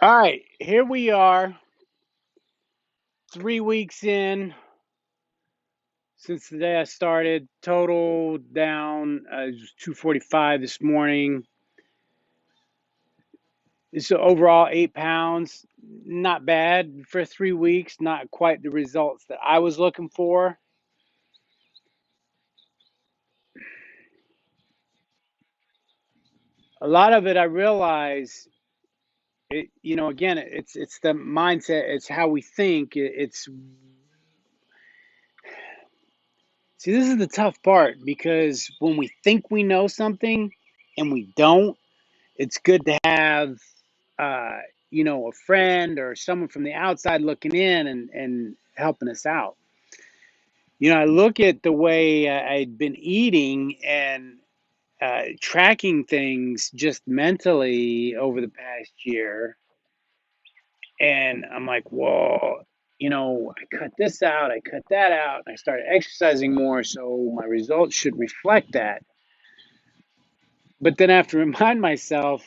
All right, here we are, 3 weeks in since the day I started. Total down, it was 245 this morning. So overall, 8 pounds. Not bad for 3 weeks. Not quite the results that I was looking for. A lot of it, I realize, again, it's the mindset. It's how we think. It's see, this is the tough part because when we think we know something and we don't, it's good to have uh, a friend or someone from the outside looking in and helping us out. I look at the way I'd been eating and tracking things just mentally over the past year, and I'm like, whoa. I cut this out, I cut that out, and I started exercising more, so my results should reflect that. But then I have to remind myself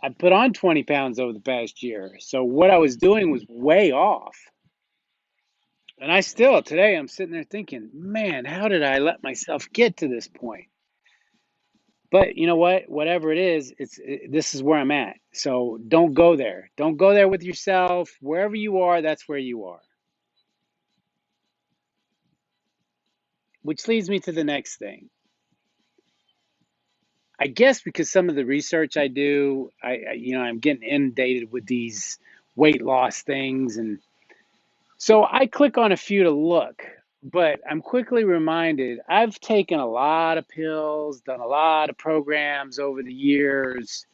I put on 20 pounds over the past year. So what I was doing was way off. And I still, today, I'm sitting there thinking, man, how did I let myself get to this point? But you know what? Whatever it is, this is where I'm at. So don't go there. Don't go there with yourself. Wherever you are, that's where you are. Which leads me to the next thing. I guess because some of the research I do, I'm getting inundated with these weight loss things, and so I click on a few to look, but I'm quickly reminded I've taken a lot of pills, done a lot of programs over the years,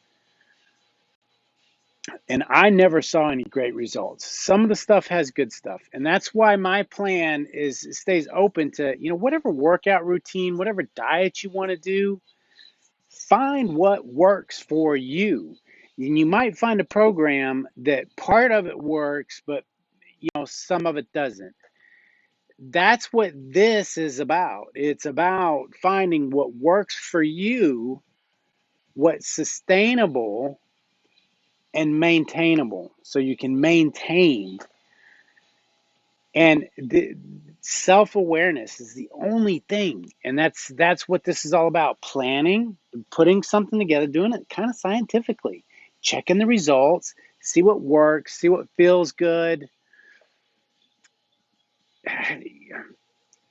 and I never saw any great results. Some of the stuff has good stuff, and that's why my plan is stays open to, whatever workout routine, whatever diet you want to do, find what works for you. And you might find a program that part of it works, but some of it doesn't. That's what this is about. It's about finding what works for you, what's sustainable and maintainable, so you can maintain. And the self-awareness is the only thing, and that's what this is all about: planning, putting something together, doing it kind of scientifically, checking the results, see what works, see what feels good.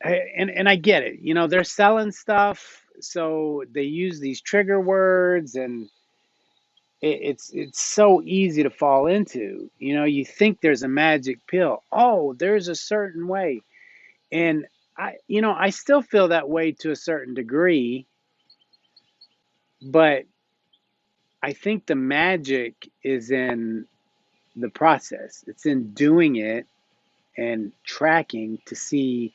And I get it. They're selling stuff, so they use these trigger words, and it's so easy to fall into. You think there's a magic pill. Oh, there's a certain way, and I still feel that way to a certain degree, but I think the magic is in the process. It's in doing it and tracking to see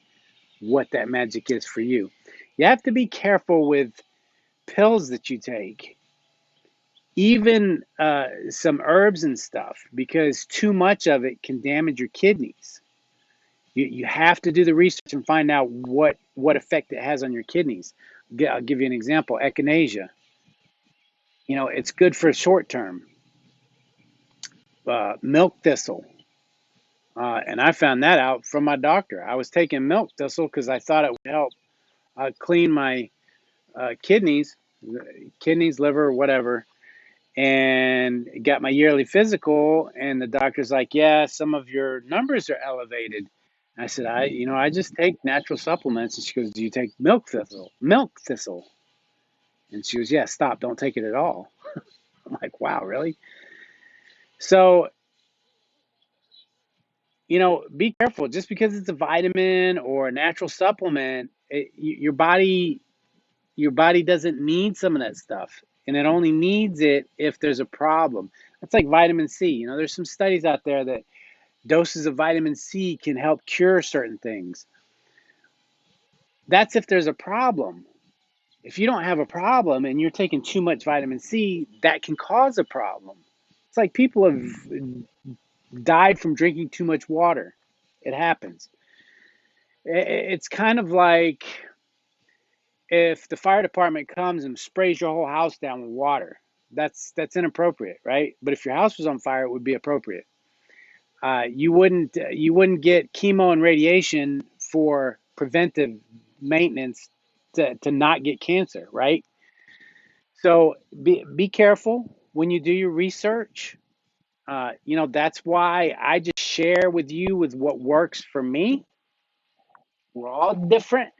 what that magic is for you. You have to be careful with pills that you take, even some herbs and stuff, because too much of it can damage your kidneys. You have to do the research and find out what effect it has on your kidneys. I'll give you an example: echinacea. It's good for short term. Milk thistle, and I found that out from my doctor. I was taking milk thistle because I thought it would help clean my kidneys, liver, whatever, and got my yearly physical, and the doctor's like, yeah, some of your numbers are elevated. I said, I just take natural supplements. And she goes, do you take milk thistle? And she goes, yeah, stop, don't take it at all. I'm like, wow, really? So be careful. Just because it's a vitamin or a natural supplement, your body doesn't need some of that stuff, and it only needs it if there's a problem. That's like vitamin C. There's some studies out there that doses of vitamin C can help cure certain things. That's if there's a problem. If you don't have a problem and you're taking too much vitamin C, that can cause a problem. It's like people have died from drinking too much water. It happens. It's kind of like if the fire department comes and sprays your whole house down with water. That's inappropriate, right? But if your house was on fire, it would be appropriate. You wouldn't get chemo and radiation for preventive maintenance to not get cancer, right? So be careful when you do your research. That's why I just share with you with what works for me. We're all different.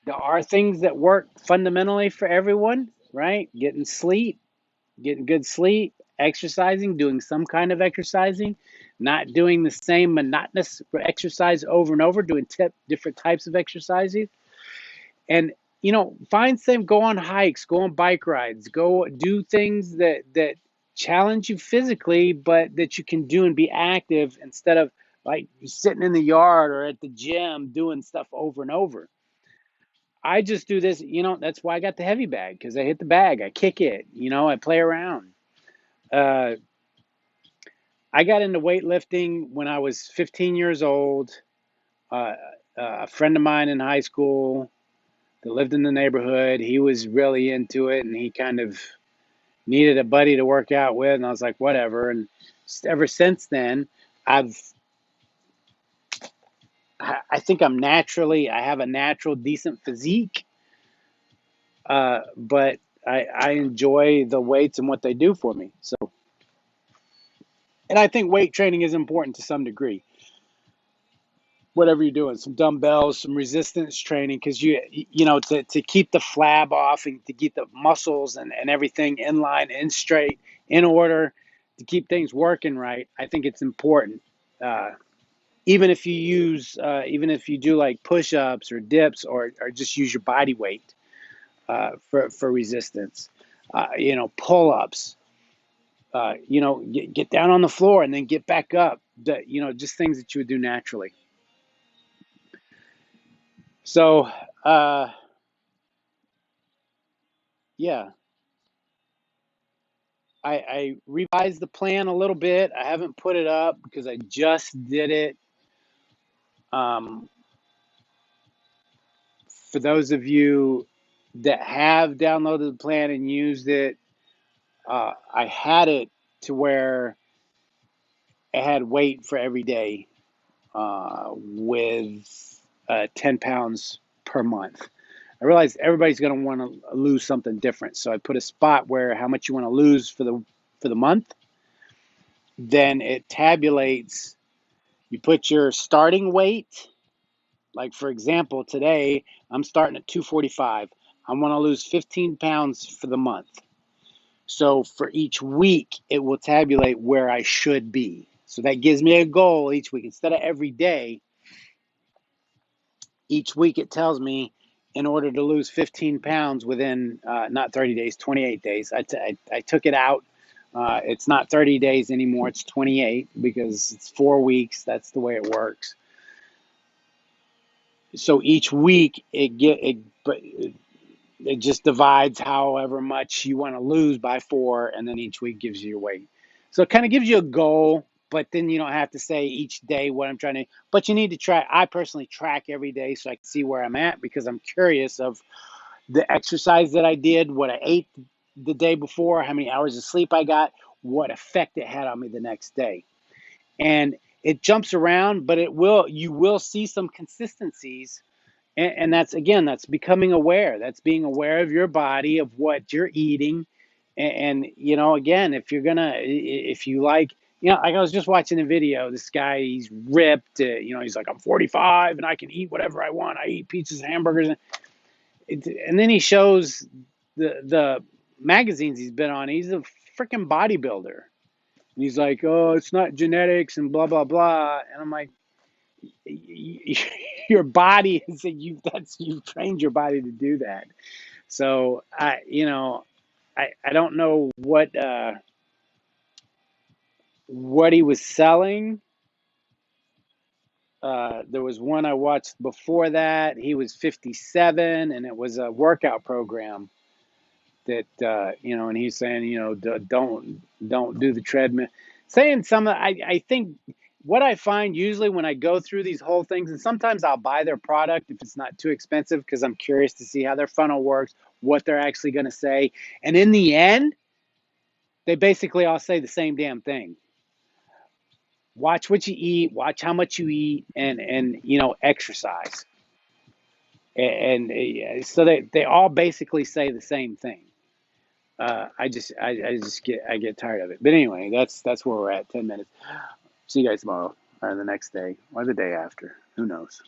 There are things that work fundamentally for everyone, right? Getting good sleep, exercising, doing some kind of exercising, not doing the same monotonous exercise over and over, doing different types of exercises. And find some, go on hikes, go on bike rides, go do things that challenge you physically, but that you can do and be active instead of like sitting in the yard or at the gym doing stuff over and over. I just do this, that's why I got the heavy bag, because I hit the bag, I kick it, I play around. Uh, I got into weightlifting when I was 15 years old. Uh, a friend of mine in high school that lived in the neighborhood, he was really into it, and he kind of needed a buddy to work out with, and I was like, whatever. And ever since then, I've I think I have a natural decent physique, but I enjoy the weights and what they do for me. So, and I think weight training is important to some degree. Whatever you're doing, some dumbbells, some resistance training, because to keep the flab off and to keep the muscles and everything in line and straight in order to keep things working right. I think it's important. Uh, even if you do like push-ups or dips or just use your body weight for resistance, pull-ups, get down on the floor and then get back up. Just things that you would do naturally. So, uh, yeah, I revised the plan a little bit. I haven't put it up because I just did it. Um, for those of you that have downloaded the plan and used it, I had it to where I had weight for every day with 10 pounds per month. I realized everybody's going to want to lose something different. So I put a spot where how much you want to lose for the month. Then it tabulates. You put your starting weight. Like for example, today I'm starting at 245. I want to lose 15 pounds for the month. So for each week, it will tabulate where I should be. So that gives me a goal each week. Instead of every day, each week it tells me in order to lose 15 pounds within not 30 days, 28 days. I took it out. It's not 30 days anymore. It's 28 because it's 4 weeks. That's the way it works. So each week it just divides however much you want to lose by 4, and then each week gives you your weight. So it kind of gives you a goal, but then you don't have to say each day what I'm trying to. But you need to track. I personally track every day so I can see where I'm at because I'm curious of the exercise that I did, what I ate the day before, how many hours of sleep I got, what effect it had on me the next day. And it jumps around, but you will see some consistencies, and that's again, that's becoming aware. That's being aware of your body, of what you're eating. And again, if you like, like I was just watching a video, this guy, he's ripped, he's like, I'm 45 and I can eat whatever I want. I eat pizzas, hamburgers. And then he shows the magazines he's been on. He's a freaking bodybuilder. And he's like, oh, it's not genetics and blah, blah, blah. And I'm like, your body is you've trained your body to do that. So I don't know what he was selling. There was one I watched before that. He was 57, and it was a workout program that and he's saying, don't do the treadmill. Saying I think what I find usually when I go through these whole things, and sometimes I'll buy their product if it's not too expensive because I'm curious to see how their funnel works, what they're actually going to say, and in the end, they basically all say the same damn thing. Watch what you eat, watch how much you eat, and exercise. And so they all basically say the same thing. I get tired of it. But anyway, that's where we're at. 10 minutes. See you guys tomorrow or the next day or the day after. Who knows?